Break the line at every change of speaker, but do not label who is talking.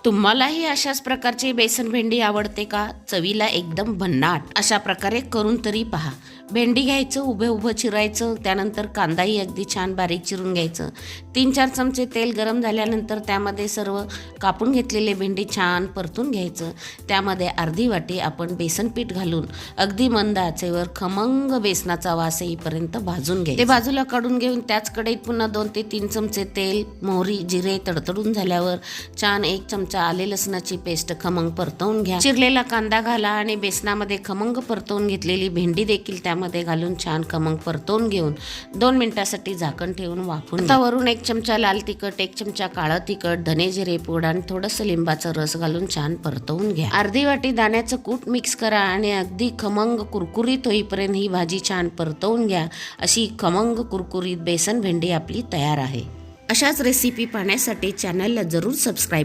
तुम्हालाही अशाच प्रकारची बेसन भेंडी आवडते का? चवीला एकदम भन्नाट अशा प्रकारे करून तरी पहा. भेंडी घ्यायचं, उभं उभं चिरायचं, त्यानंतर कांदाही अगदी छान बारीक चिरून घ्यायचं. 3-4 चमचे तेल गरम झाल्यानंतर त्यामध्ये सर्व कापून घेतलेले भेंडी छान परतून घ्यायचं. त्यामध्ये अर्धी वाटी आपण बेसन पीठ घालून अगदी मंद आचेवर खमंग बेसनाचा वास येईपर्यंत भाजून घ्यायचं. ते बाजूला काढून घेऊन त्याच कढईत पुन्हा 2 ते 3 चमचे तेल, मोहरी, जिरे तडतडून झाल्यावर छान 1 चमचा आले लसणाची पेस्ट खमंग परतवून घ्या. चिरलेला कांदा घाला आणि बेसनामध्ये खमंग परतवून घेतलेली भेंडी देखील त्यामध्ये घालून छान खमंग परतवून घेऊन 2 मिनिटांसाठी झाकण ठेवून वाफवून घ्या. वरून 1 चमचा लाल तिखट, 1 चमचा काळं तिखट, धने जिरे पूड आणि थोडंसं लिंबाचा रस घालून छान परतवून घ्या. अर्धी वाटी दाण्याचं कूट मिक्स करा आणि अगदी खमंग कुरकुरीत होईपर्यंत ही भाजी छान परतवून घ्या. अशी खमंग कुरकुरीत बेसन भेंडी आपली तयार आहे. अशाच रेसिपी पाहण्यासाठी चॅनलला जरूर सबस्क्राईब